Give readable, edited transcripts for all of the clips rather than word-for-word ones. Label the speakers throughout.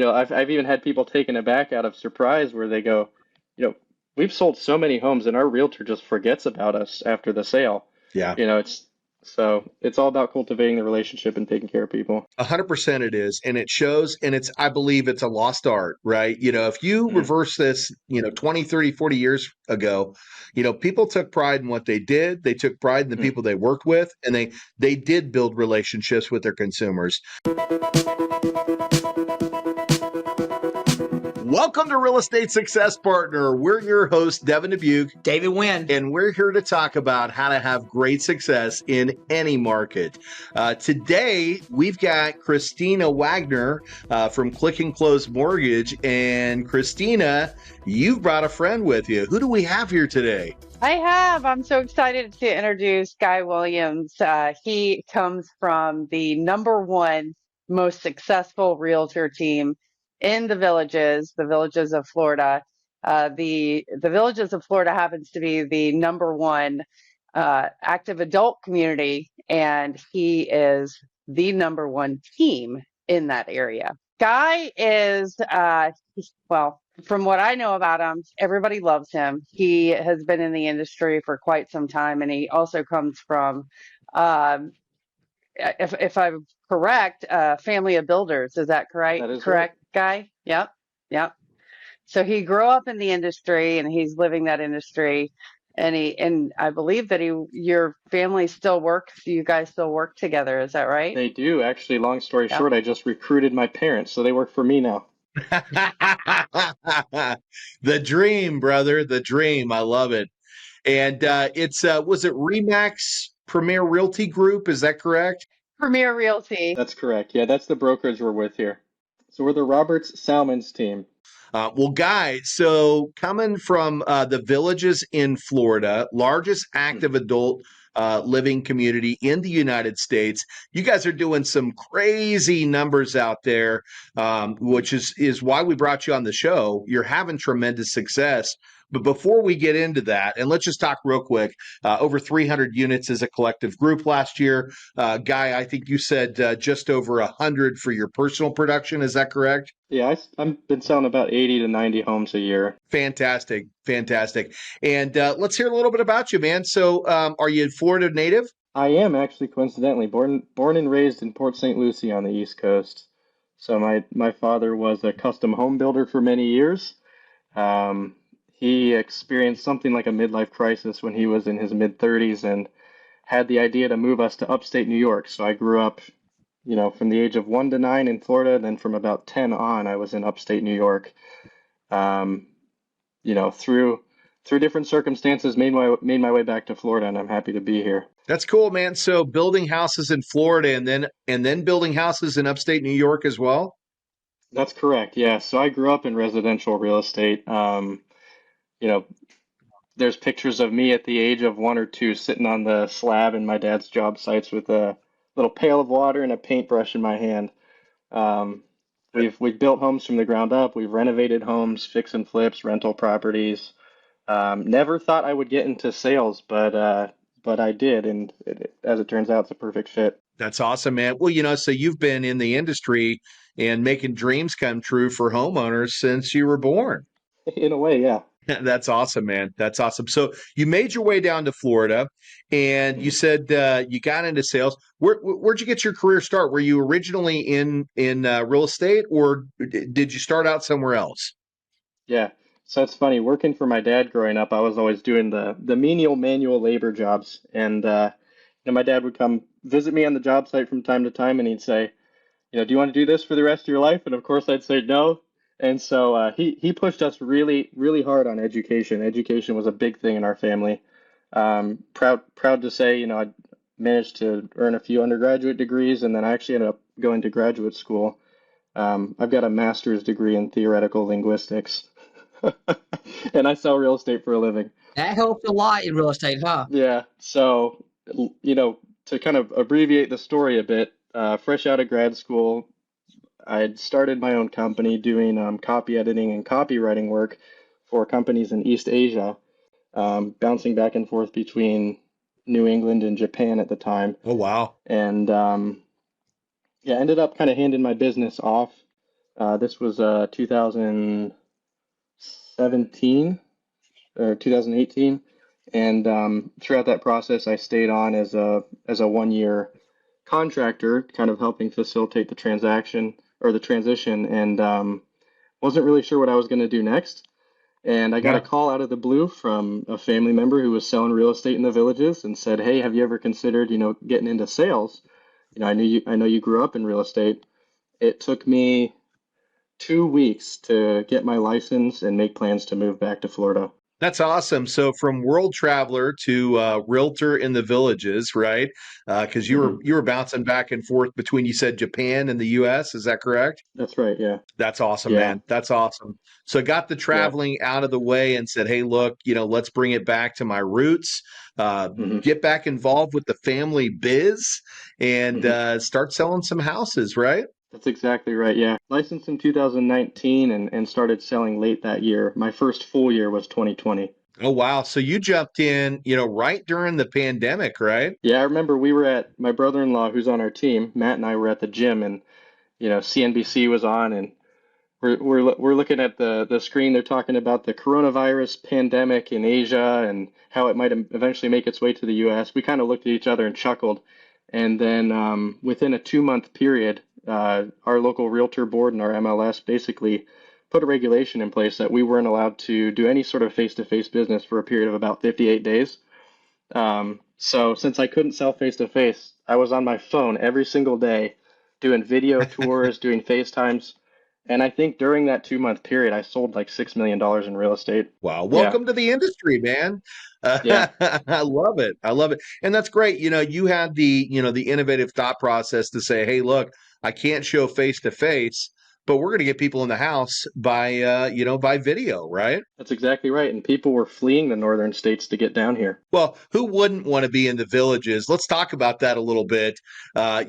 Speaker 1: I've even had people taken aback out of surprise where they go, you know, we've sold so many homes and our realtor just forgets about us after the sale.
Speaker 2: Yeah.
Speaker 1: It's all about cultivating the relationship and taking care of people.
Speaker 2: 100% it is. And it shows, and I believe it's a lost art, right? If you
Speaker 1: Mhm.
Speaker 2: reverse this, 20, 30, 40 years ago, people took pride in what they did. They took pride in the
Speaker 1: Mhm.
Speaker 2: people they worked with, and they did build relationships with their consumers. Welcome to Real Estate Success Partner. We're your hosts, Devin Dubuc,
Speaker 3: David Nguyen,
Speaker 2: and we're here to talk about how to have great success in any market. Today, we've got Christina Waggoner from Click and Close Mortgage. And Christina, you've brought a friend with you. Who do we have here today?
Speaker 4: I have. I'm so excited to introduce Guy Williams. He comes from the number one most successful realtor team in the Villages of Florida. The Villages of Florida happens to be the number one active adult community, and he is the number one team in that area. Guy is, well, from what I know about him, everybody loves him. He has been in the industry for quite some time, and he also comes from, um, if I'm correct, family of builders. Is that correct?
Speaker 1: That is right.
Speaker 4: Correct, Guy? Yep, yep. So he grew up in the industry, and he's living that industry. And I believe that your family still works. You guys still work together. Is that right?
Speaker 1: They do. Actually, long story
Speaker 4: Yep.
Speaker 1: short, I just recruited my parents, so they work for me now.
Speaker 2: The dream, brother, the dream. I love it. And it's was it Remax Premier Realty Group? Is that correct?
Speaker 4: Premier Realty.
Speaker 1: That's correct. Yeah, that's the brokerage we're with here. So we're the Roberts Salmons team.
Speaker 2: Well, Guy, so coming from the Villages in Florida, largest active adult living community in the United States, you guys are doing some crazy numbers out there, which is why we brought you on the show. You're having tremendous success. But before we get into that, and let's just talk real quick, over 300 units as a collective group last year. Guy, I think you said just over 100 for your personal production. Is that correct?
Speaker 1: Yeah, I've been selling about 80 to 90 homes a year.
Speaker 2: Fantastic, fantastic. And let's hear a little bit about you, man. So, are you a Florida native?
Speaker 1: I am actually coincidentally born and raised in Port St. Lucie on the East Coast. So my father was a custom home builder for many years. Um, he experienced something like a midlife crisis when he was in his mid 30s and had the idea to move us to upstate New York. So I grew up, from the age of 1 to 9 in Florida, and then from about 10 on, I was in upstate New York. Um, through different circumstances, made my way back to Florida, and I'm happy to be here.
Speaker 2: That's cool, man. So, building houses in Florida, and then building houses in upstate New York as well.
Speaker 1: That's correct. Yeah. So I grew up in residential real estate. You know, there's pictures of me at the age of 1 or 2 sitting on the slab in my dad's job sites with a little pail of water and a paintbrush in my hand. Um, we've built homes from the ground up. We've renovated homes, fix and flips, rental properties. Never thought I would get into sales, but I did, and as it turns out, it's a perfect fit.
Speaker 2: That's awesome, man. Well, so you've been in the industry and making dreams come true for homeowners since you were born.
Speaker 1: In a way, yeah.
Speaker 2: That's awesome, man. That's awesome. So you made your way down to Florida, and you said you got into sales. Where'd you get your career start? Were you originally in real estate, or did you start out somewhere else?
Speaker 1: Yeah. So it's funny, working for my dad growing up, I was always doing the menial manual labor jobs. And my dad would come visit me on the job site from time to time and he'd say, do you want to do this for the rest of your life? And of course I'd say no. And so he pushed us really, really hard on education. Education was a big thing in our family. Proud to say, I managed to earn a few undergraduate degrees, and then I actually ended up going to graduate school. I've got a master's degree in theoretical linguistics, and I sell real estate for a living.
Speaker 3: that helps a lot in real estate, huh?
Speaker 1: Yeah. So, to kind of abbreviate the story a bit, fresh out of grad school, I had started my own company doing copy editing and copywriting work for companies in East Asia, bouncing back and forth between New England and Japan at the time.
Speaker 2: Oh, wow.
Speaker 1: And yeah, ended up kind of handing my business off This was 2017 or 2018, and throughout that process, I stayed on as a 1 year contractor, kind of helping facilitate the transaction or the transition, and wasn't really sure what I was going to do next. And I got a
Speaker 2: Yeah.
Speaker 1: call out of the blue from a family member who was selling real estate in the villages and said, "Hey, have you ever considered, getting into sales? I know you grew up in real estate." It took me 2 weeks to get my license and make plans to move back to Florida.
Speaker 2: That's awesome. So from world traveler to realtor in the villages, right? Because you were
Speaker 1: Hmm.
Speaker 2: you were bouncing back and forth between, you said, Japan and the U.S. Is that correct?
Speaker 1: That's right. Yeah.
Speaker 2: That's awesome,
Speaker 1: Yeah.
Speaker 2: man. That's awesome. So got the
Speaker 1: Yeah.
Speaker 2: traveling out of the way and said, "Hey, look, let's bring it back to my roots.
Speaker 1: Hmm.
Speaker 2: Get back involved with the family biz, and
Speaker 1: Hmm.
Speaker 2: start selling some houses." Right?
Speaker 1: That's exactly right. Yeah. Licensed in 2019 and started selling late that year. My first full year was 2020.
Speaker 2: Oh wow. So you jumped in, right during the pandemic, right?
Speaker 1: Yeah, I remember we were at my brother-in-law who's on our team, Matt and I were at the gym, and CNBC was on, and we're looking at the screen. They're talking about the coronavirus pandemic in Asia and how it might eventually make its way to the U.S. We kind of looked at each other and chuckled. And then within a 2 month period, our local realtor board and our MLS basically put a regulation in place that we weren't allowed to do any sort of face-to-face business for a period of about 58 days. So since I couldn't sell face-to-face, I was on my phone every single day doing video tours, doing FaceTimes. And I think during that 2 month period, I sold like $6 million in real estate.
Speaker 2: Wow.
Speaker 1: Yeah,
Speaker 2: Welcome to the industry, man.
Speaker 1: yeah,
Speaker 2: I love it. I love it. And that's great. You had the innovative thought process to say, "Hey, look, I can't show face to face, but we're going to get people in the house by video, right?"
Speaker 1: that's exactly right. And people were fleeing the northern states to get down here.
Speaker 2: Well, who wouldn't want to be in the villages? Let's talk about that a little bit. I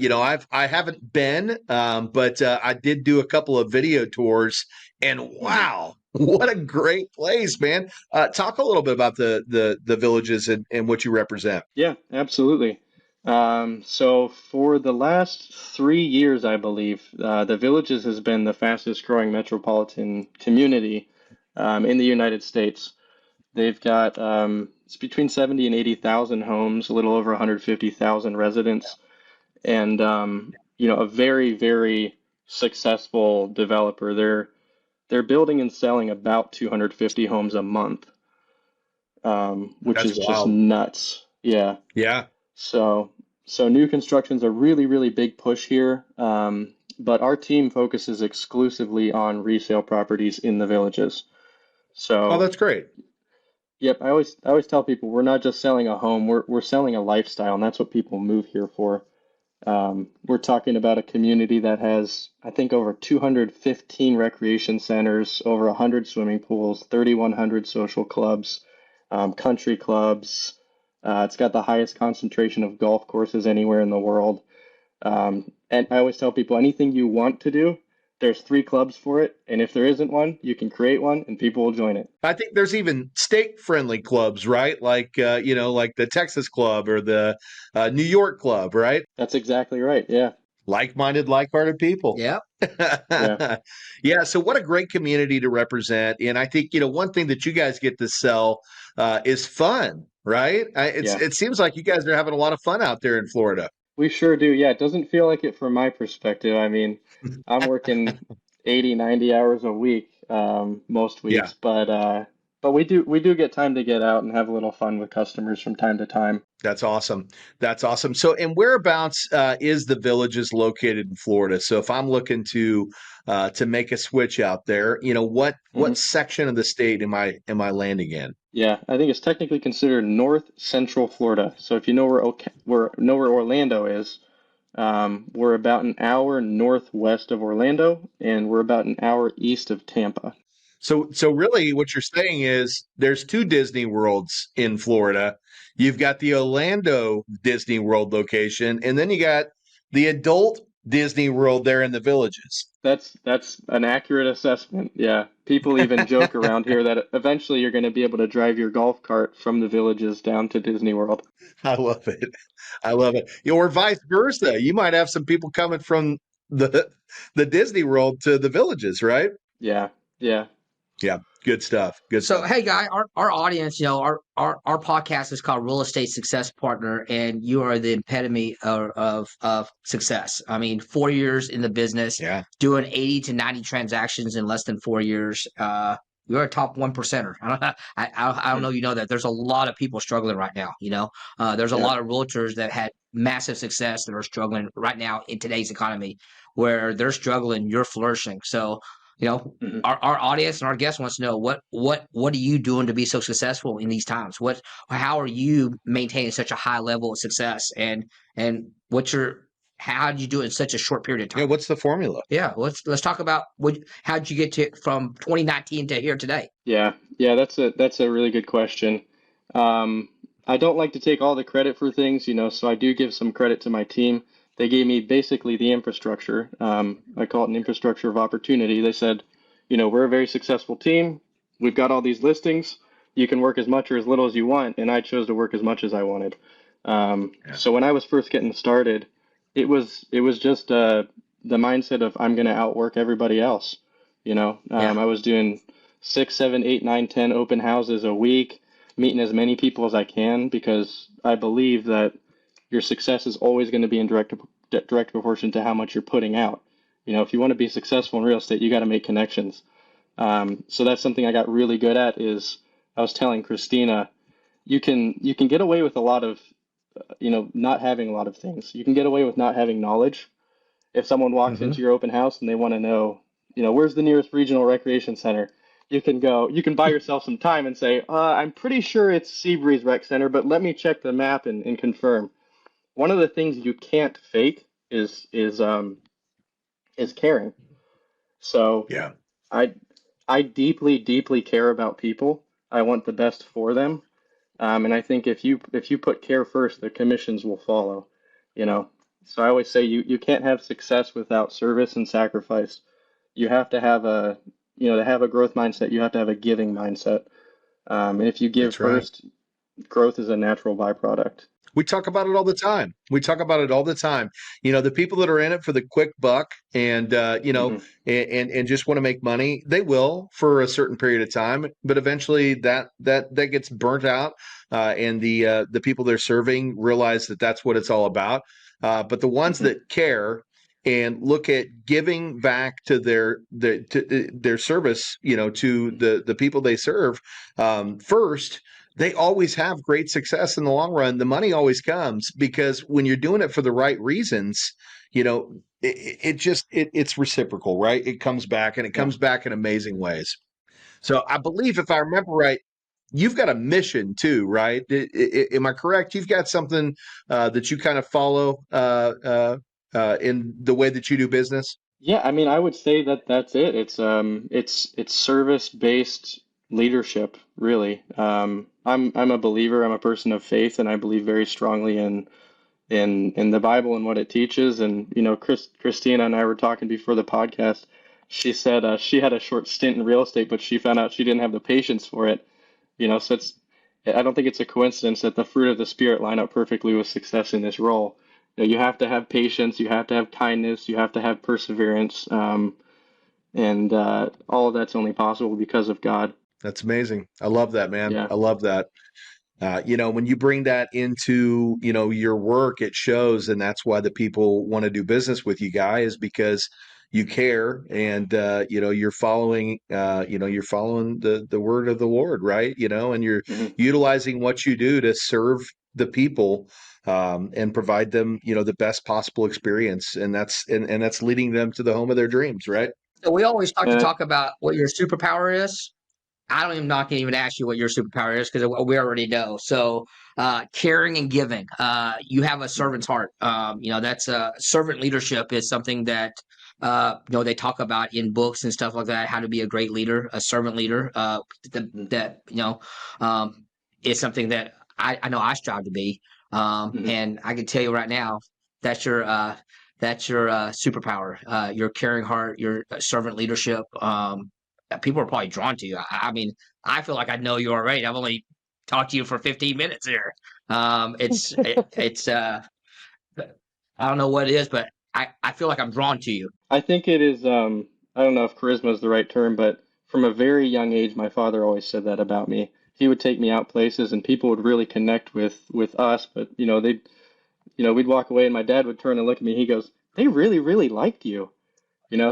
Speaker 2: haven't been, but I did do a couple of video tours, and
Speaker 1: Mhm.
Speaker 2: wow, what a great place, man! Talk a little bit about the villages and what you represent.
Speaker 1: Yeah, absolutely. So for the last 3 years, I believe, the Villages has been the fastest growing metropolitan community in the United States. They've got it's between 70 and 80,000 homes, a little over 150,000 residents, and a very, very successful developer. They're building and selling about 250 homes a month, which
Speaker 2: That's
Speaker 1: is just
Speaker 2: wild.
Speaker 1: nuts. Yeah.
Speaker 2: Yeah,
Speaker 1: So new construction's a really, really big push here. But our team focuses exclusively on resale properties in the Villages.
Speaker 2: oh,
Speaker 1: So
Speaker 2: that's great.
Speaker 1: yep, I always tell people we're not just selling a home, we're selling a lifestyle, and that's what people move here for. We're talking about a community that has, I think, over 215 recreation centers, over 100 swimming pools, 3,100 social clubs, country clubs. It's got the highest concentration of golf courses anywhere in the world. And I always tell people anything you want to do, there's 3 clubs for it. And if there isn't one, you can create one and people will join it.
Speaker 2: I think there's even state-friendly clubs, right? Like like the Texas Club or the New York Club, right?
Speaker 1: That's exactly right. Yeah.
Speaker 2: Like-minded, like-hearted people.
Speaker 3: Yep.
Speaker 1: Yeah.
Speaker 2: Yeah, so what a great community to represent. And I think, one thing that you guys get to sell is fun, right?
Speaker 1: Yeah.
Speaker 2: It seems like you guys are having a lot of fun out there in Florida.
Speaker 1: We sure do. Yeah, it doesn't feel like it from my perspective. I mean, I'm working 80, 90 hours a week, most
Speaker 2: Yeah.
Speaker 1: weeks, but we do get time to get out and have a little fun with customers from time to time.
Speaker 2: That's awesome. That's awesome. So, and whereabouts is the Villages located in Florida? So, if I'm looking to make a switch out there, what
Speaker 1: Hmm.
Speaker 2: section of the state am I landing in?
Speaker 1: Yeah, I think it's technically considered North Central Florida. So if you know where Orlando is, we're about an hour northwest of Orlando, and we're about an hour east of Tampa.
Speaker 2: So really, what you're saying is there's two Disney Worlds in Florida. You've got the Orlando Disney World location, and then you got the adult Disney World there in the Villages.
Speaker 1: That's an accurate assessment. Yeah. People even joke around here that eventually you're going to be able to drive your golf cart from the Villages down to Disney World.
Speaker 2: I love it. I love it. Or vice versa. You might have some people coming from the Disney World to the Villages, right?
Speaker 1: Yeah. Yeah.
Speaker 2: Yeah, good stuff. Good
Speaker 3: So,
Speaker 2: stuff.
Speaker 3: hey, guy, our audience, our podcast is called Real Estate Success Partner, and you are the epitome of success. I mean, 4 years in the business,
Speaker 2: Yeah.
Speaker 3: doing 80 to 90 transactions in less than 4 years. You're a top 1%er. I don't know, you know that there's a lot of people struggling right now. There's a
Speaker 1: Yeah.
Speaker 3: lot of realtors that had massive success that are struggling right now in today's economy, where they're struggling, you're flourishing. So,
Speaker 1: Mhm.
Speaker 3: our audience and our guests wants to know what are you doing to be so successful in these times? How are you maintaining such a high level of success, and how did you do it in such a short period of
Speaker 2: Yeah,
Speaker 3: time?
Speaker 2: what's the formula?
Speaker 3: Yeah, let's talk about how did you get to from 2019 to here today?
Speaker 1: Yeah. Yeah. That's a really good question. Um, I don't like to take all the credit for things, so I do give some credit to my team. They gave me basically the infrastructure. I call it an infrastructure of opportunity. They said, we're a very successful team. We've got all these listings. You can work as much or as little as you want, and I chose to work as much as I wanted.
Speaker 2: Yeah.
Speaker 1: So when I was first getting started, it was just the mindset of I'm going to outwork everybody else.
Speaker 3: Yeah,
Speaker 1: I was doing 6, 7, 8, 9, 10 open houses a week, meeting as many people as I can because I believe that your success is always going to be in direct proportion to how much you're putting out. If you want to be successful in real estate, you got to make connections. So that's something I got really good at. Is I was telling Christina, you can get away with a lot of not having a lot of things. You can get away with not having knowledge. If someone walks
Speaker 3: mm-hmm.
Speaker 1: into your open house and they want to know, where's the nearest regional recreation center, you can buy yourself some time and say, I'm pretty sure it's Seabreeze Rec Center, but let me check the map and confirm. One of the things you can't fake is caring. So
Speaker 2: Yeah.
Speaker 1: I I deeply, deeply care about people. I want the best for them. And I think if you put care first, the commissions will follow, you know. So I always say you can't have success without service and sacrifice. You have to have to have a growth mindset, you have to have a giving mindset. And if you give
Speaker 2: That's right.
Speaker 1: first, growth is a natural byproduct.
Speaker 2: We talk about it all the time. We talk about it all the time. The people that are in it for the quick buck and
Speaker 1: Hmm.
Speaker 2: and just want to make money, they will for a certain period of time, but eventually that gets burnt out, and the people they're serving realize that that's what it's all about. But the ones
Speaker 1: Hmm.
Speaker 2: that care and look at giving back to their service, to the people they serve, first, they always have great success in the long run. The money always comes because when you're doing it for the right reasons, it's reciprocal, right? It comes back, and it
Speaker 1: Yeah.
Speaker 2: comes back in amazing ways. So I believe, if I remember right, you've got a mission too, right? Am I correct? You've got something that you kind of follow in the way that you do business.
Speaker 1: Yeah, I mean, I would say that that's it. It's service-based leadership, really. I'm a believer. I'm a person of faith, and I believe very strongly in the Bible and what it teaches. And Christina and I were talking before the podcast. She said she had a short stint in real estate, but she found out she didn't have the patience for it. So I don't think it's a coincidence that the fruit of the spirit line up perfectly with success in this role. You have to have patience, you have to have kindness, you have to have perseverance, and all of that's only possible because of God.
Speaker 2: That's amazing. I love that, man.
Speaker 1: Yeah.
Speaker 2: I love that. When you bring that into, your work, it shows, and that's why the people want to do business with you, Guy, is because you care, and you're following the word of the Lord, right? And you're
Speaker 1: Hmm.
Speaker 2: utilizing what you do to serve the people, and provide them, the best possible experience, and that's leading them to the home of their dreams, right?
Speaker 3: So we always like to
Speaker 1: And
Speaker 3: talk about what your superpower is. I don't even not gonna even ask you what your superpower is because we already know. So caring and giving. You have a servant's heart. That's servant leadership is something that they talk about in books and stuff like that. How to be a great leader, a servant leader. That is something that I know I strive to be.
Speaker 1: hmm.
Speaker 3: And I can tell you right now, that's your superpower. Your caring heart, your servant leadership. People are probably drawn to you. I mean, I feel like I know you already. I've only talked to you for 15 minutes here. It's I don't know what it is, but I feel like I'm drawn to you.
Speaker 1: I think it is, I don't know if charisma is the right term, but from a very young age, my father always said that about me. He would take me out places and people would really connect with us, but we'd walk away and my dad would turn and look at me. He goes, "They really, really liked you."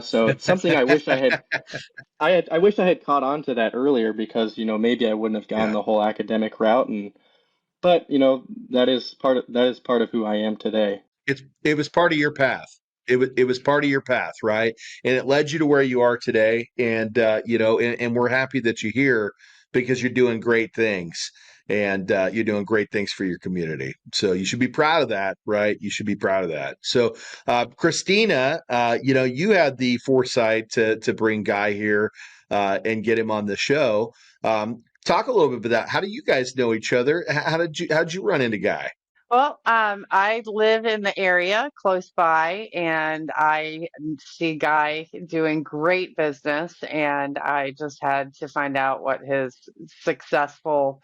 Speaker 1: So it's something I wish I had caught on to that earlier because, maybe I wouldn't have gone
Speaker 2: Yeah.
Speaker 1: the whole academic route but, that is part of who I am today.
Speaker 2: It was part of your path. It was part of your path, right? And it led you to where you are today. And and we're happy that you're here because you're doing great things. And you're doing great things for your community. So you should be proud of that, right? You should be proud of that. So Christina, you had the foresight to bring Guy here and get him on the show. Talk a little bit about that. How do you guys know each other? How'd you run into Guy?
Speaker 4: Well, I live in the area close by, and I see Guy doing great business, and I just had to find out what his successful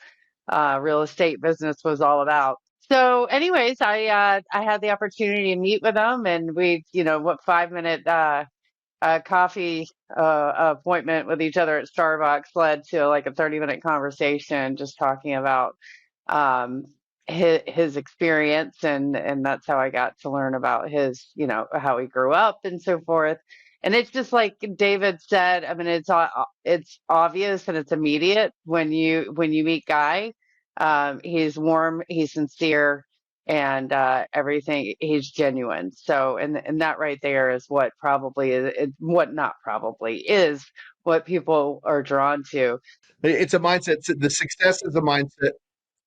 Speaker 4: real estate business was all about. So, anyways, I had the opportunity to meet with him, and we, what 5 minute coffee appointment with each other at Starbucks led to like a 30-minute conversation just talking about um, his experience, and that's how I got to learn about his, how he grew up and so forth. And it's just like David said. I mean, it's obvious and it's immediate when you meet Guy. He's warm, he's sincere, and everything. He's genuine. So, and that right there is what probably what not probably is what people are drawn to.
Speaker 2: It's a mindset. The success is a mindset.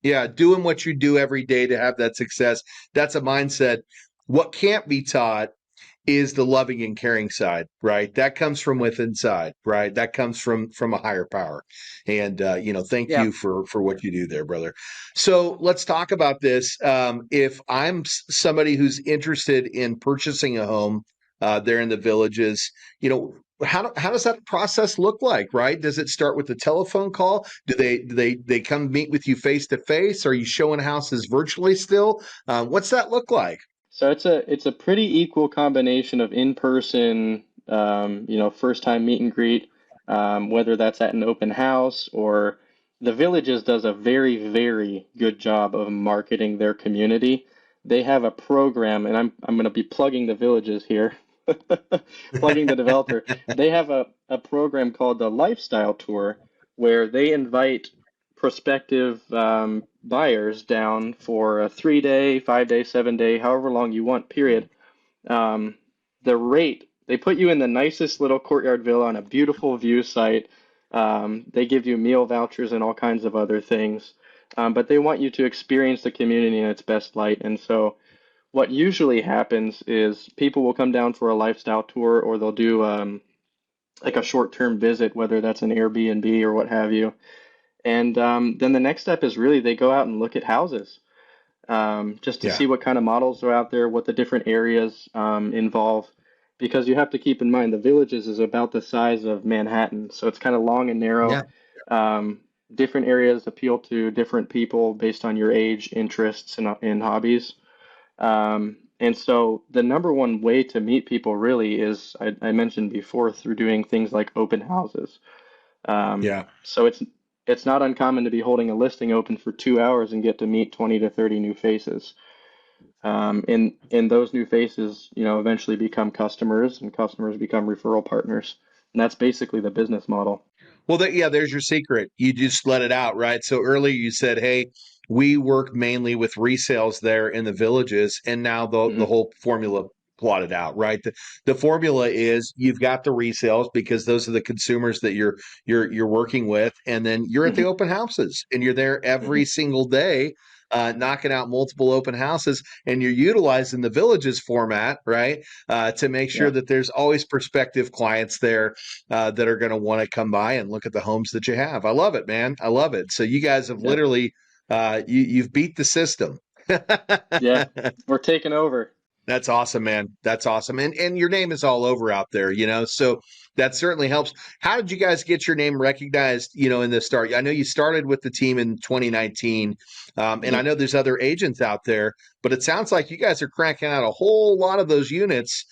Speaker 2: Yeah, doing what you do every day to have that success. That's a mindset. What can't be taught is the loving and caring side, right? That comes from within inside, right? That comes from a higher power. And thank
Speaker 4: Yeah.
Speaker 2: you for what you do there, brother. So let's talk about this. If I'm somebody who's interested in purchasing a home there in the villages, how does that process look like, right? Does it start with a telephone call? Do they come meet with you face to face? Are you showing houses virtually still? What's that look like?
Speaker 1: So it's a pretty equal combination of in-person, first time meet and greet, whether that's at an open house or the Villages does a very, very good job of marketing their community. They have a program, and I'm going to be plugging the Villages here, plugging the developer. They have a program called the Lifestyle Tour where they invite prospective buyers down for a 3 day, 5 day, 7 day, however long you want, period. Um, the rate, they put you in the nicest little courtyard villa on a beautiful view site. They give you meal vouchers and all kinds of other things. But they want you to experience the community in its best light. And so what usually happens is people will come down for a lifestyle tour or they'll do like a short-term visit, whether that's an Airbnb or what have you. And then the next step is really they go out and look at houses just to
Speaker 2: Yeah,
Speaker 1: see what kind of models are out there, what the different areas involve. Because you have to keep in mind the Villages is about the size of Manhattan, so it's kind of long and narrow.
Speaker 3: Yeah.
Speaker 1: Um, Different areas appeal to different people based on your age, interests, and hobbies. And so the number one way to meet people really is, I mentioned before, through doing things like open houses.
Speaker 2: yeah.
Speaker 1: So it's not uncommon to be holding a listing open for 2 hours and get to meet 20 to 30 new faces. And those new faces, eventually become customers, and customers become referral partners. And that's basically the business model.
Speaker 2: Well, yeah, there's your secret. You just let it out, right? So earlier you said, hey, we work mainly with resales there in the villages, and now the
Speaker 1: Hmm.
Speaker 2: whole formula plotted out, right? The formula is you've got the resales because those are the consumers that you're working with, and then you're at the
Speaker 1: Hmm.
Speaker 2: open houses and you're there
Speaker 1: Hmm.
Speaker 2: every single day. Knocking out multiple open houses, and you're utilizing the villages format, right, to make sure
Speaker 1: Yeah,
Speaker 2: that there's always prospective clients there that are going to want to come by and look at the homes that you have. I love it, man. I love it. So you guys have
Speaker 1: yeah,
Speaker 2: literally you've beat the system.
Speaker 1: yeah. We're taking over.
Speaker 2: That's awesome, man. That's awesome. And your name is all over out there, So That certainly helps. How did you guys get your name recognized, in the start? I know you started with the team in 2019, and I know there's other agents out there, but it sounds like you guys are cranking out a whole lot of those units,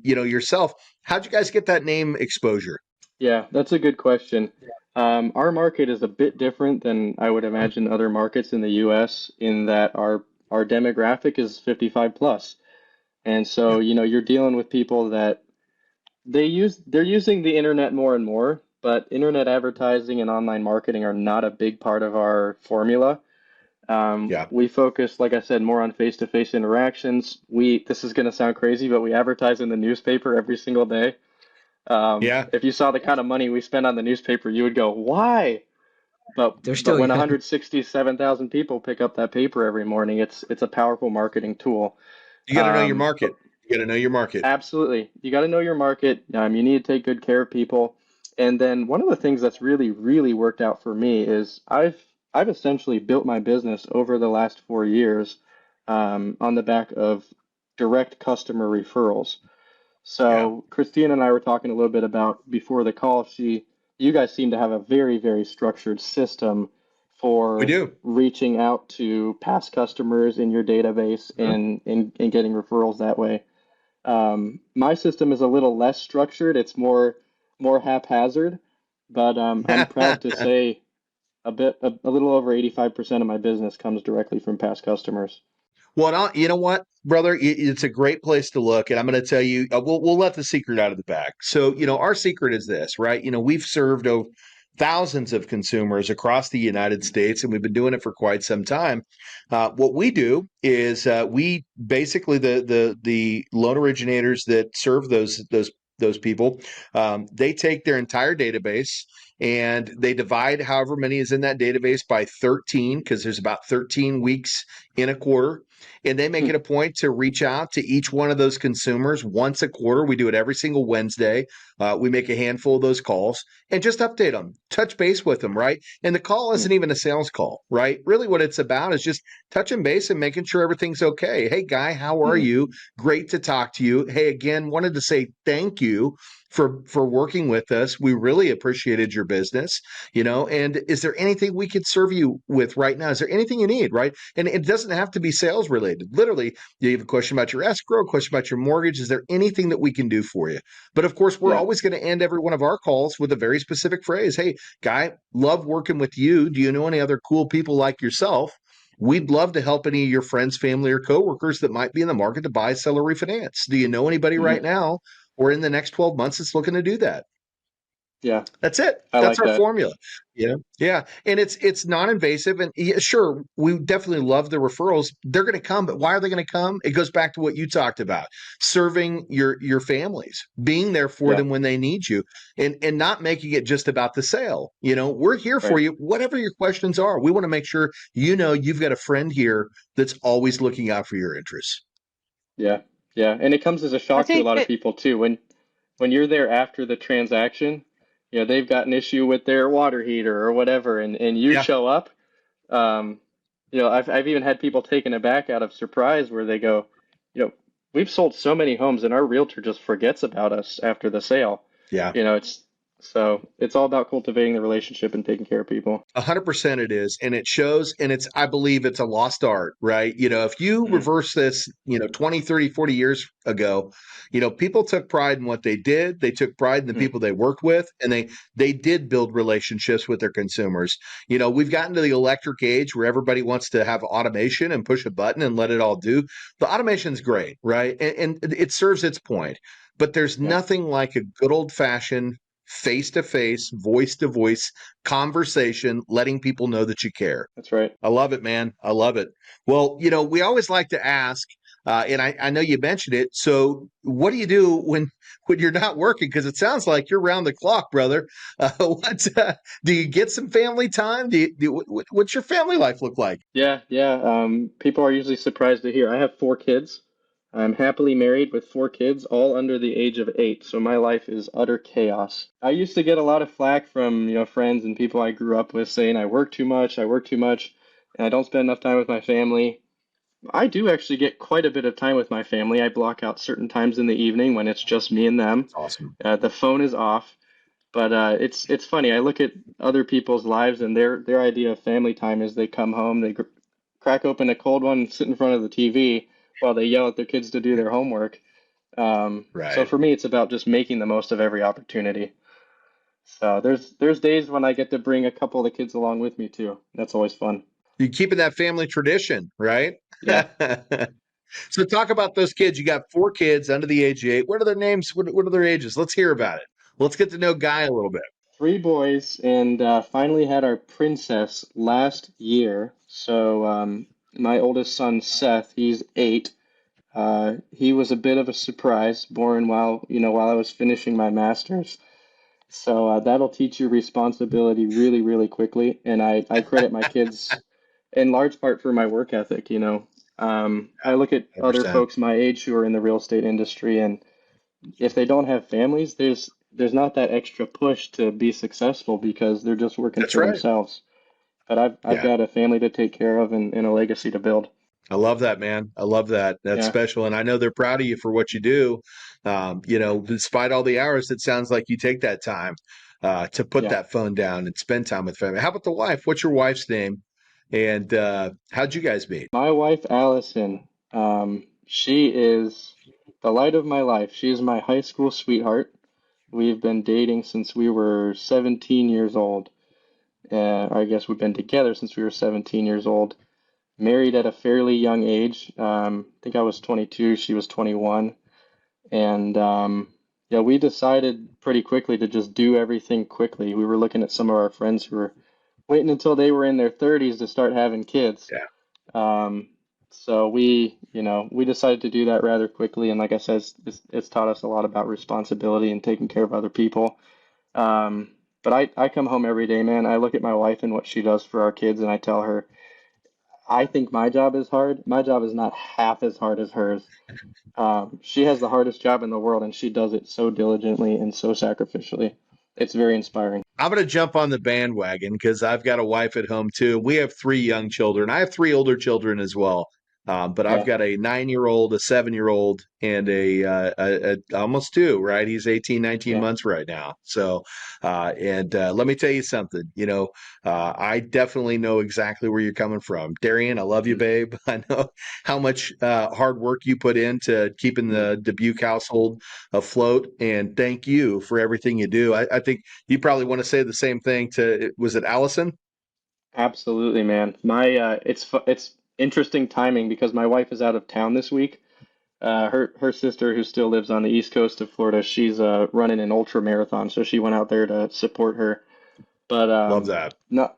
Speaker 2: yourself. How'd you guys get that name exposure?
Speaker 1: Yeah, that's a good question. Our market is a bit different than I would imagine other markets in the US in that our demographic is 55 plus. And so,
Speaker 2: Yeah.
Speaker 1: you're dealing with people that they're using the internet more and more, but internet advertising and online marketing are not a big part of our formula.
Speaker 2: Yeah.
Speaker 1: We focus, like I said, more on face-to-face interactions. This is going to sound crazy, but we advertise in the newspaper every single day.
Speaker 2: Yeah.
Speaker 1: If you saw the kind of money we spend on the newspaper, you would go, why? But
Speaker 3: They're
Speaker 1: but
Speaker 3: still
Speaker 1: when 167,000 people pick up that paper every morning, it's a powerful marketing tool.
Speaker 2: You got to know your
Speaker 1: But
Speaker 2: market. You got to know your market.
Speaker 1: absolutely, you got to know your market. You need to take good care of people. And then one of the things that's really, really worked out for me is I've essentially built my business over the last 4 years on the back of direct customer referrals.
Speaker 2: Yeah.
Speaker 1: So Christina and I were talking a little bit about before the call. You guys seem to have a very, very structured system
Speaker 2: We
Speaker 1: for
Speaker 2: do.
Speaker 1: reaching out to past customers in your database and getting referrals that way. My system is a little less structured. It's more haphazard, but I'm proud to say a little over 85% of my business comes directly from past customers.
Speaker 2: Well, you know what, brother? It's a great place to look, and I'm going to tell you, we'll let the secret out of the bag. So, our secret is this, right? We've served over thousands of consumers across the United States, and we've been doing it for quite some time. What we do is we basically the loan originators that serve those people, they take their entire database and they divide however many is in that database by 13 because there's about 13 weeks in a quarter, and they make
Speaker 1: Hmm,
Speaker 2: it a point to reach out to each one of those consumers once a quarter. We do it every single Wednesday. We make a handful of those calls and just update them, touch base with them, right? And the call
Speaker 1: hmm,
Speaker 2: isn't even a sales call, right? Really, what it's about is just touching base and making sure everything's okay. Hey, guy, how are
Speaker 1: hmm.
Speaker 2: you? Great to talk to you. Hey, again, wanted to say thank you for working with us. We really appreciated your business, and is there anything we could serve you with right now? Is there anything you need, right? And it doesn't have to be sales related. Literally, you have a question about your escrow, a question about your mortgage. Is there anything that we can do for you? But of course, we're
Speaker 1: Yeah,
Speaker 2: always going to end every one of our calls with a very specific phrase. Hey, guy, love working with you. Do you know any other cool people like yourself? We'd love to help any of your friends, family, or coworkers that might be in the market to buy, sell, or refinance. Do you know anybody
Speaker 1: hmm,
Speaker 2: right now or in the next 12 months that's looking to do that?
Speaker 1: yeah.
Speaker 2: That's it.
Speaker 1: I
Speaker 2: That's
Speaker 1: like
Speaker 2: our
Speaker 1: that.
Speaker 2: formula. Yeah. And it's non-invasive. And yeah, sure, we definitely love the referrals. They're going to come, but why are they going to come? It goes back to what you talked about. Serving your families, being there for
Speaker 1: Yeah,
Speaker 2: them when they need you, and not making it just about the sale. We're here for
Speaker 1: right.
Speaker 2: you, whatever your questions are. We want to make sure you've got a friend here that's always looking out for your interests.
Speaker 1: Yeah, yeah, and it comes as a
Speaker 4: I
Speaker 1: shock to a
Speaker 4: think
Speaker 1: lot of
Speaker 4: that
Speaker 1: people too. When you're there after the transaction, they've got an issue with their water heater or whatever, and you
Speaker 2: Yeah.
Speaker 1: show up. Um, I've even had people taken aback out of surprise where they go, you know, we've sold so many homes and our realtor just forgets about us after the sale.
Speaker 2: Yeah.
Speaker 1: It's all about cultivating the relationship and taking care of people.
Speaker 2: 100% it is, and it shows, and I believe it's a lost art, right? If you
Speaker 1: Hmm,
Speaker 2: reverse this, 20, 30, 40 years ago, people took pride in what they did. They took pride in the
Speaker 1: hmm,
Speaker 2: people they worked with, and they did build relationships with their consumers. We've gotten to the electric age where everybody wants to have automation and push a button and let it all do. The automation's great, right? And it serves its point, but there's
Speaker 1: yeah,
Speaker 2: nothing like a good old fashioned face to face, voice to voice conversation, letting people know that you care.
Speaker 1: that's right.
Speaker 2: I love it, man. I love it. Well, we always like to ask, and I know you mentioned it. So, what do you do when you're not working? Because it sounds like you're round the clock, brother. Do you get some family time? What's your family life look like?
Speaker 1: Yeah, yeah. People are usually surprised to hear I have 4 kids. I'm happily married with 4 kids, all under the age of 8. So my life is utter chaos. I used to get a lot of flack from, friends and people I grew up with saying I work too much, and I don't spend enough time with my family. I do actually get quite a bit of time with my family. I block out certain times in the evening when it's just me and them.
Speaker 2: It's awesome.
Speaker 1: The phone is off, but it's funny. I look at other people's lives, and their idea of family time is they come home, they crack open a cold one, sit in front of the TV while they yell at their kids to do their homework. So
Speaker 2: Right.
Speaker 1: for me, it's about just making the most of every opportunity. So there's days when I get to bring a couple of the kids along with me too. That's always fun.
Speaker 2: You're keeping that family tradition, right?
Speaker 1: Yeah.
Speaker 2: So talk about those kids. You got 4 kids under the age of 8. What are their names? What are their ages? Let's hear about it. Let's get to know Guy a little bit.
Speaker 1: Three boys, and finally had our princess last year. So my oldest son Seth, he's 8. He was a bit of a surprise, born while I was finishing my master's. So that'll teach you responsibility really, really quickly. And I credit my kids in large part for my work ethic. I look at other
Speaker 2: 100%.
Speaker 1: folks my age who are in the real estate industry, and if they don't have families, there's not that extra push to be successful because they're just working
Speaker 2: That's
Speaker 1: for
Speaker 2: right.
Speaker 1: themselves. But I've
Speaker 2: Yeah.
Speaker 1: got a family to take care of and a legacy to build.
Speaker 2: I love that, man. I love that. That's
Speaker 1: Yeah,
Speaker 2: special. And I know they're proud of you for what you do. Despite all the hours, it sounds like you take that time to put
Speaker 1: yeah.
Speaker 2: that phone down and spend time with family. How about the wife? What's your wife's name? And how'd you guys meet?
Speaker 1: My wife, Allison, she is the light of my life. She is my high school sweetheart. We've been dating since we were 17 years old. I guess we've been together since we were 17 years old. Married at a fairly young age. I think I was 22, she was 21. And yeah, we decided pretty quickly to just do everything quickly. We were looking at some of our friends who were waiting until they were in their 30s to start having kids.
Speaker 2: Yeah,
Speaker 1: Um, so we decided to do that rather quickly, and like I said, it's taught us a lot about responsibility and taking care of other people. Um, but I come home every day, man. I look at my wife and what she does for our kids, and I tell her, I think my job is hard. My job is not half as hard as hers. She has the hardest job in the world, and she does it so diligently and so sacrificially. It's very inspiring.
Speaker 2: I'm going to jump on the bandwagon because I've got a wife at home too. We have 3 young children. I have 3 older children as well. But I've
Speaker 1: Yeah,
Speaker 2: got a 9-year-old, a 7-year-old, and a almost 2, right? He's 18, 19
Speaker 1: yeah.
Speaker 2: months right now. So, let me tell you something, I definitely know exactly where you're coming from. Darian, I love you,
Speaker 1: Mm,
Speaker 2: babe. I know how much hard work you put into keeping
Speaker 1: mm.
Speaker 2: the Dubuc household afloat. And thank you for everything you do. I think you probably want to say the same thing to, was it Allison?
Speaker 1: Absolutely, man. It's interesting timing because my wife is out of town this week. Her sister, who still lives on the east coast of Florida, she's running an ultra marathon, so she went out there to support her. But
Speaker 2: Love that.
Speaker 1: not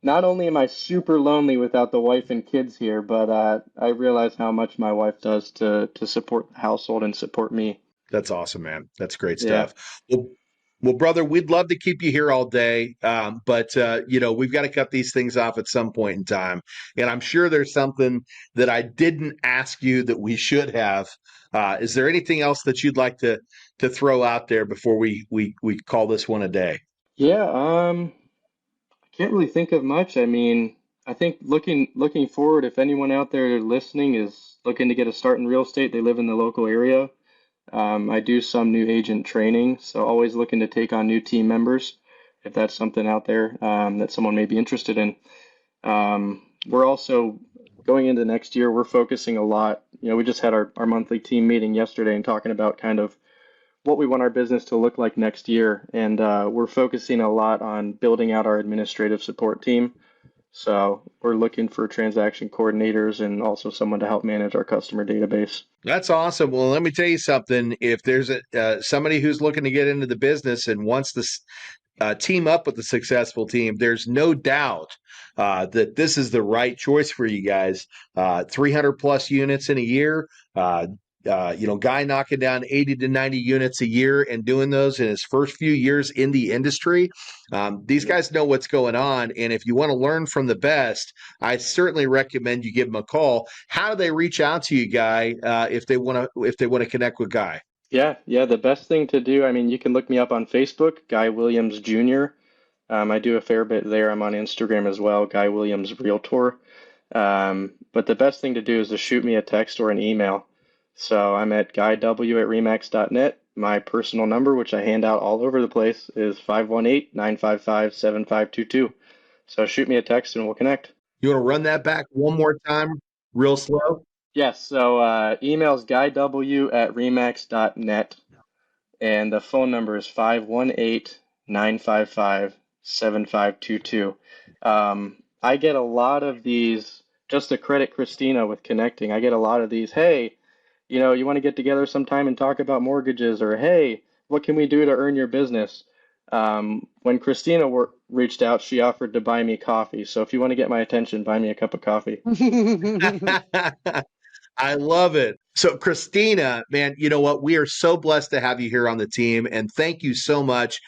Speaker 1: only am I super lonely without the wife and kids here, but I realize how much my wife does to support the household and support me.
Speaker 2: That's awesome, man. That's great
Speaker 1: Yeah.
Speaker 2: stuff. Well, brother, we'd love to keep you here all day, but we've got to cut these things off at some point in time. And I'm sure there's something that I didn't ask you that we should have. Is there anything else that you'd like to throw out there before we call this one a day?
Speaker 1: Yeah, I can't really think of much. I mean, I think looking forward, if anyone out there listening is looking to get a start in real estate, they live in the local area. I do some new agent training, so always looking to take on new team members if that's something out there that someone may be interested in. We're also going into next year, we're focusing a lot. We just had our monthly team meeting yesterday and talking about kind of what we want our business to look like next year. And we're focusing a lot on building out our administrative support team. So we're looking for transaction coordinators and also someone to help manage our customer database.
Speaker 2: That's awesome. Well, let me tell you something. If there's somebody who's looking to get into the business and wants to team up with a successful team, there's no doubt that this is the right choice for you guys. 300 plus units in a year. Guy knocking down 80 to 90 units a year and doing those in his first few years in the industry. These
Speaker 1: Yep.
Speaker 2: guys know what's going on. And if you want to learn from the best, I certainly recommend you give them a call. How do they reach out to you, Guy, if they want to connect with Guy?
Speaker 1: Yeah. The best thing to do, I mean, you can look me up on Facebook, Guy Williams Jr. I do a fair bit there. I'm on Instagram as well, Guy Williams Realtor. But the best thing to do is to shoot me a text or an email. So I'm at guyw@remax.net. My personal number, which I hand out all over the place, is 518-955-7522. So shoot me a text and we'll connect.
Speaker 2: You want to run that back one more time, real slow?
Speaker 1: Yes, so email is guyw@remax.net, and the phone number is 518-955-7522. I get a lot of these, just to credit Christina with connecting, I get a lot of these, hey, you want to get together sometime and talk about mortgages, or hey, what can we do to earn your business? When Christina reached out, she offered to buy me coffee. So if you want to get my attention, buy me a cup of coffee.
Speaker 2: I love it. So, Christina, man, you know what? We are so blessed to have you here on the team. And thank you so much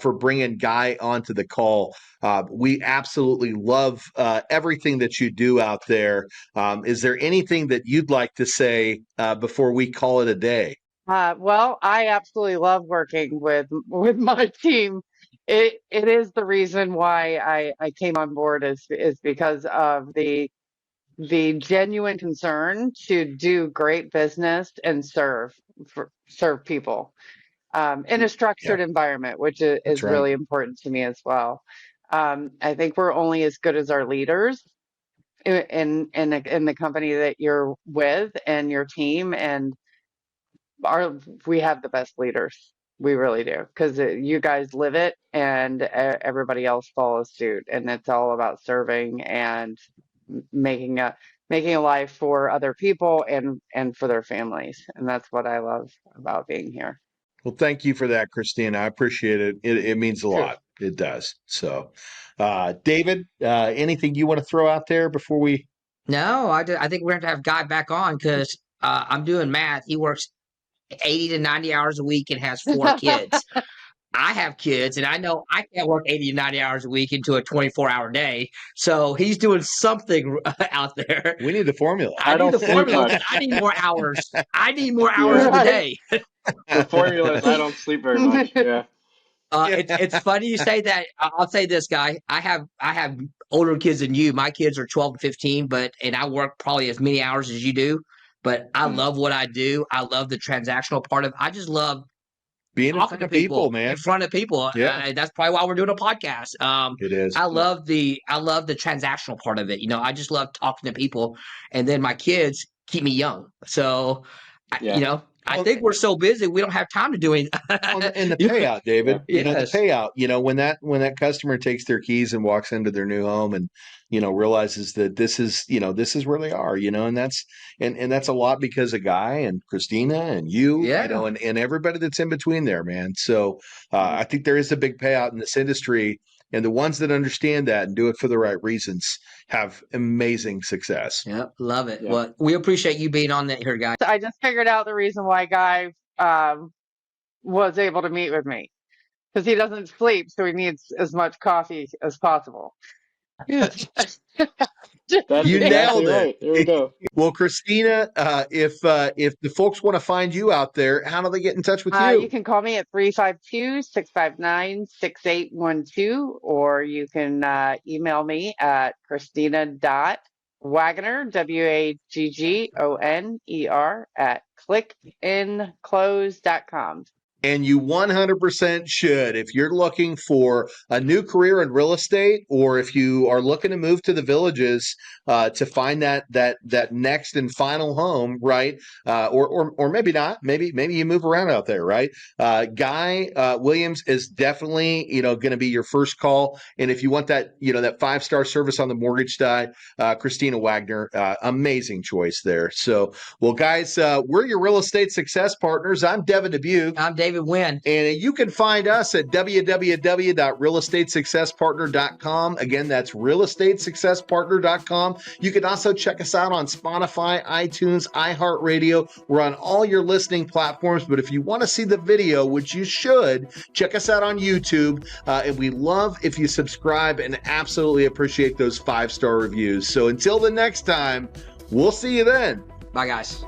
Speaker 2: for bringing Guy onto the call. We absolutely love everything that you do out there. Is there anything that you'd like to say before we call it a day?
Speaker 4: Well, I absolutely love working with my team. It is the reason why I came on board is because of the genuine concern to do great business and serve people in a structured environment, which is
Speaker 2: right.
Speaker 4: really important to me as well. I think we're only as good as our leaders in the company that you're with and your team, and we have the best leaders. We really do, because you guys live it, and everybody else follows suit. And it's all about serving and making a life for other people and for their families. And that's what I love about being here.
Speaker 2: Well, thank you for that, Christina. I appreciate it. It means a
Speaker 4: Sure.
Speaker 2: lot. It does. So, David, anything you want to throw out there before we?
Speaker 3: No, I think we're going to have Guy back on because I'm doing math. He works 80 to 90 hours a week and has 4 kids. I have kids, and I know I can't work 80 to 90 hours a week into a 24-hour day. So he's doing something out there.
Speaker 2: We need the formula.
Speaker 1: I
Speaker 3: need the
Speaker 1: don't sleep
Speaker 3: formula.
Speaker 1: much.
Speaker 3: I need more hours. I need more hours in the day.
Speaker 1: The formula is I don't sleep very much. Yeah.
Speaker 3: It's funny you say that. I'll say this, Guy. I have older kids than you. My kids are 12 and 15, and I work probably as many hours as you do. But I love what I do. I love the transactional part of it. I just love
Speaker 2: being in front of people, man.
Speaker 3: In front of people.
Speaker 2: Yeah.
Speaker 3: That's probably why we're doing a podcast.
Speaker 2: It is.
Speaker 3: I love the transactional part of it. I just love talking to people, and then my kids keep me young. So, I think we're so busy we don't have time to do anything.
Speaker 2: And the payout, David.
Speaker 3: Yes.
Speaker 2: The payout. When that customer takes their keys and walks into their new home and realizes that this is where they are. And that's a lot because of Guy and Christina and you. And everybody that's in between there, man. So I think there is a big payout in this industry. And the ones that understand that and do it for the right reasons have amazing success.
Speaker 3: Yeah, love it.
Speaker 1: Yeah.
Speaker 3: Well, we appreciate you being on here, Guy.
Speaker 4: I just figured out the reason why Guy was able to meet with me, because he doesn't sleep, so he needs as much coffee as possible.
Speaker 1: That's
Speaker 2: You
Speaker 1: exactly
Speaker 2: nailed it.
Speaker 1: right. There we go.
Speaker 2: Well, Christina, if the folks want to find you out there, how do they get in touch with you?
Speaker 4: You can call me at 352-659-6812, or you can email me at Christina.Waggoner, WAGGONER, at clickinclose.com.
Speaker 2: And you 100% should. If you're looking for a new career in real estate, or if you are looking to move to the Villages to find that next and final home, right? Or maybe not. Maybe you move around out there, right? Guy Williams is definitely going to be your first call. And if you want that that 5-star service on the mortgage side, Christina Waggoner, amazing choice there. So, well, guys, we're your real estate success partners. I'm Devin Dubuc.
Speaker 3: I'm David Nguyen.
Speaker 2: And you can find us at www.realestatesuccesspartner.com. Again, that's realestatesuccesspartner.com. You can also check us out on Spotify, iTunes, iHeartRadio. We're on all your listening platforms. But if you want to see the video, which you should, check us out on YouTube. And we love if you subscribe and absolutely appreciate those 5-star reviews. So until the next time, we'll see you then.
Speaker 3: Bye, guys.